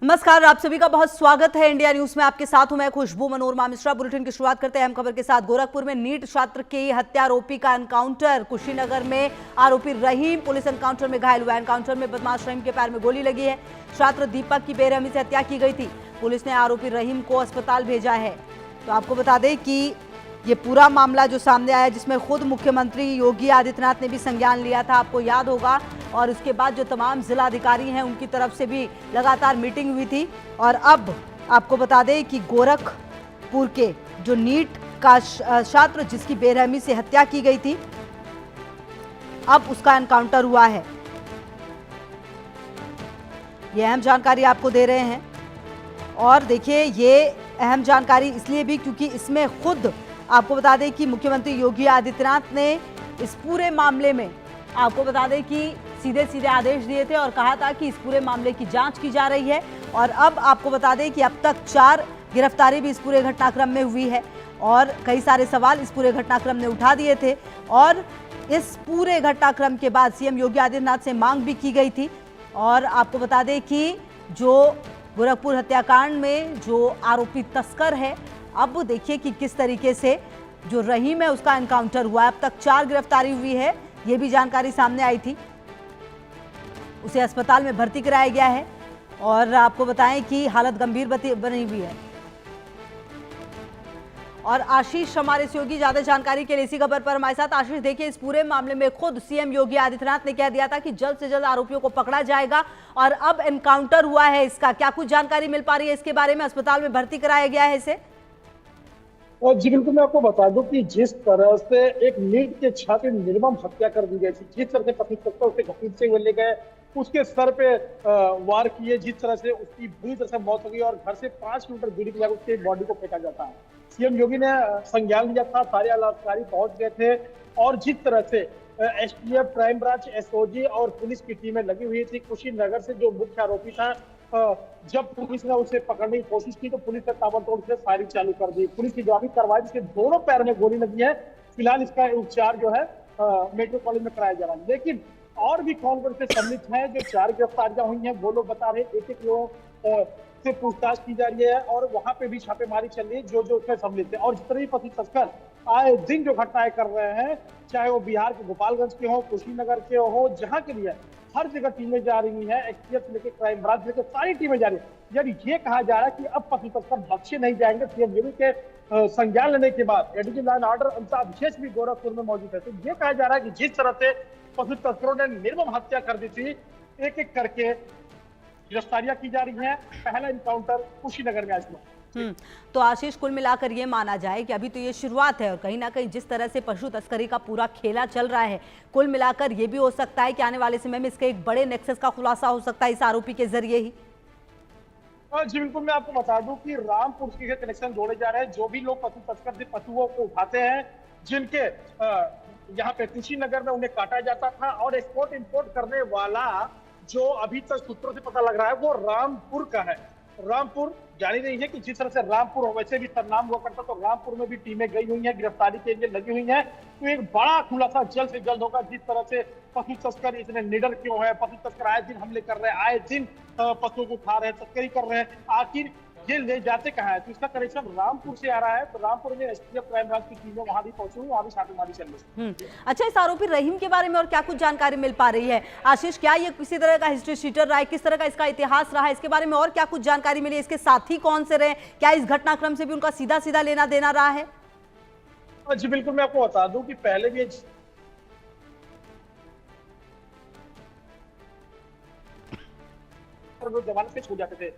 नमस्कार, आप सभी का बहुत स्वागत है इंडिया न्यूज में। आपके साथ हूं मैं खुशबू मनोरमा मिश्रा। बुलेटिन की शुरुआत करते हैं अहम खबर के साथ। गोरखपुर में नीट छात्र की हत्या आरोपी का एनकाउंटर। कुशीनगर में आरोपी रहीम पुलिस एनकाउंटर में घायल हुआ। एनकाउंटर में बदमाश रहीम के पैर में गोली लगी है। छात्र दीपक की बेरहमी से हत्या की गई थी। पुलिस ने आरोपी रहीम को अस्पताल भेजा है। तो आपको बता दें कि ये पूरा मामला जो सामने आया, जिसमें खुद मुख्यमंत्री योगी आदित्यनाथ ने भी संज्ञान लिया था, आपको याद होगा। और उसके बाद जो तमाम जिलाधिकारी हैं उनकी तरफ से भी लगातार मीटिंग हुई थी। और अब आपको बता दें कि गोरखपुर के जो नीट का छात्र जिसकी बेरहमी से हत्या की गई थी, अब उसका एनकाउंटर हुआ है। ये अहम जानकारी आपको दे रहे हैं। और देखिए, ये अहम जानकारी इसलिए भी क्योंकि इसमें खुद आपको बता दें कि मुख्यमंत्री योगी आदित्यनाथ ने इस पूरे मामले में आपको बता दें कि सीधे सीधे आदेश दिए थे और कहा था कि इस पूरे मामले की जांच की जा रही है। और अब आपको बता दें कि अब तक 4 गिरफ्तारी भी इस पूरे घटनाक्रम में हुई है और कई सारे सवाल इस पूरे घटनाक्रम ने उठा दिए थे। और इस पूरे घटनाक्रम के बाद सीएम योगी आदित्यनाथ से मांग भी की गई थी। और आपको बता दें कि जो गोरखपुर हत्याकांड में जो आरोपी तस्कर है, अब देखिए कि किस तरीके से जो रहीम है उसका एनकाउंटर हुआ है। अब तक 4 गिरफ्तारी हुई है, ये भी जानकारी सामने आई थी। उसे अस्पताल में भर्ती कराया गया है और आपको बताएं कि हालत गंभीर बनी हुई है। और आशीष हमारे सहयोगी ज्यादा जानकारी के लिए इसी खबर पर हमारे साथ। आशीष, देखिए, इस पूरे मामले में खुद सीएम योगी आदित्यनाथ ने कह दिया था कि जल्द से जल्द आरोपियों को पकड़ा जाएगा और अब एनकाउंटर हुआ है इसका। क्या कुछ जानकारी मिल पा रही है इसके बारे में? अस्पताल में भर्ती कराया गया है इसे। और जी बिल्कुल, मैं आपको बता दूं कि जिस तरह से एक नीट के छात्र की निर्मम हत्या कर दी गई थी, जिस तरह से पति तत्व उसे घसीट से ले गए, उसके सर पे वार किए, जिस तरह से उसकी बुरी तरह से मौत हो गई और घर से 5 किलोमीटर दूरी पर उसके बॉडी को फेंका जाता है। सीएम योगी ने संज्ञान लिया था, सारे अधिकारी पहुंच गए थे और जिस तरह से एसटीएफ, क्राइम ब्रांच, एसओजी और पुलिस की टीमें लगी हुई थी। कुशीनगर से जो मुख्य आरोपी था, जब पुलिस ने उसे पकड़ने की कोशिश की तो पुलिस ने ताबड़तोड़ से फायरिंग चालू कर दी। पुलिस की जवाबी कार्रवाई, जिसके दोनों पैर में गोली लगी है। फिलहाल इसका उपचार जो है मेडिकल कॉलेज में कराया जा रहा है। लेकिन और भी कौन कौन से सम्मिलित हैं? जो 4 गिरफ्तारियां हुई हैं वो लोग बता रहे हैं, एक लोगों से पूछताछ की जा रही है और वहां पे भी छापेमारी चल रही है जो जो उसमें सम्मिलित है। और जितने भी पति तस्कर आए दिन जो घटनाएं कर रहे हैं, चाहे वो बिहार के गोपालगंज के हो, कुशीनगर के हो, जहां के लिए हर जगह टीमें जा रही हैं। एसटीएफ लेके, क्राइम ब्रांच लेके सारी टीमें जा रही है। यानी ये कहा जा रहा है कि अब पति तस्कर बख्शे नहीं जाएंगे। सीएम योगी के संज्ञान लेने के बाद ADG law and order Amitabh विशेष भी गोरखपुर में मौजूद है। तो ये कहा जा रहा है कि जिस तरह से पशु तस्करों ने निर्मम हत्या कर दी थी, एक एक करके गिरफ्तारियां की जा रही हैं। पहला एनकाउंटर कुशीनगर में आज हुआ। तो आशीष, कुल मिलाकर ये माना जाए कि अभी तो ये शुरुआत है और कहीं ना कहीं जिस तरह से पशु तस्करी का पूरा खेला चल रहा है, कुल मिलाकर ये भी हो सकता है कि आने वाले समय में इसके एक बड़े नेक्सस का खुलासा हो सकता है इस आरोपी के जरिए ही। जी बिल्कुल, मैं आपको बता दूं कि रामपुर के कनेक्शन जोड़े जा रहे हैं। जो भी लोग पशु तस्कर से पशुओं को उठाते हैं, जिनके यहाँ पे कुशीनगर में उन्हें काटा जाता था, और एक्सपोर्ट इंपोर्ट करने वाला जो अभी तक सूत्रों से पता लग रहा है वो रामपुर का है। रामपुर जानी रही है कि जिस तरह से रामपुर वैसे भी सरनाम हुआ करता, तो रामपुर में भी टीमें गई हुई हैं, गिरफ्तारी के लिए लगी हुई हैं। तो एक बड़ा खुलासा जल्द से जल्द होगा। जिस तरह से पशु तस्कर इतने निडर क्यों है, पशु तस्कर आए दिन हमले कर रहे हैं, आए दिन पशुओं को उठा रहे हैं, तस्करी कर रहे हैं, आखिर ये ले जाते कहाँ है? तो इसका कनेक्शन रामपुर से आ रहा है। तो रामपुर में एसटीएफ, क्राइम ब्रांच की टीमें वहां भी पहुंची हुई, वहां भी छापेमारी चल रही है। अच्छा, इस आरोपी रहीम के बारे में और क्या कुछ जानकारी मिल पा रही है आशीष? क्या ये किसी तरह का हिस्ट्री शीटर रहा है? किस तरह का इसका इतिहास रहा है? इसके बारे में और क्या कुछ जानकारी मिली? इसके साथी कौन से रहे? क्या इस घटनाक्रम से भी उनका सीधा सीधा लेना देना रहा है? जी बिल्कुल, मैं आपको बता दूं कि पहले भी जमानत पे छूट जाते थे,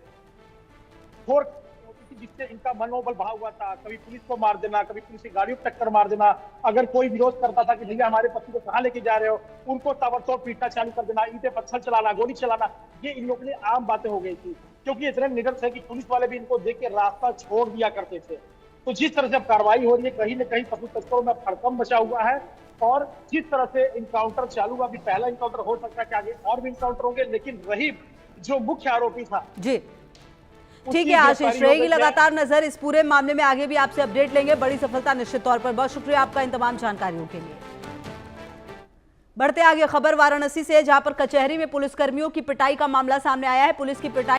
जिससे इनका मनोबल बढ़ा हुआ था। कभी पुलिस को मार देना, कभी पुलिस की गाड़ियों को टक्कर मार देना। अगर कोई विरोध करता था कि भैया हमारे पति को कहाँ लेके जा रहे हो, उनको ताबड़तोड़ पीटना चालू कर देना, ईंटें पत्थर चलाना, गोली चलाना, ये इन लोगों के लिए आम बातें हो गई थी। क्योंकि इतने निडर थे कि पुलिस वाले भी इनको देख के रास्ता छोड़ दिया करते थे। तो जिस तरह से अब कार्रवाई हो रही है, कहीं न कहीं पशु तस्करों में हड़कंप मचा हुआ है। और जिस तरह से इनकाउंटर चालू हुआ, अभी पहला इनकाउंटर हो सकता है कि आगे और भी इनकाउंटर होंगे, लेकिन रहीम जो मुख्य आरोपी था जी, ठीक है आशीष, रहेगी लगातार नजर इस पूरे मामले में। आगे भी आपसे अपडेट लेंगे। बड़ी सफलता निश्चित तौर पर। बहुत शुक्रिया आपका इन तमाम जानकारियों के लिए। बढ़ते आगे खबर वाराणसी से, जहां पर कचहरी में पुलिसकर्मियों की पिटाई का मामला सामने आया है। पुलिस की पिटाई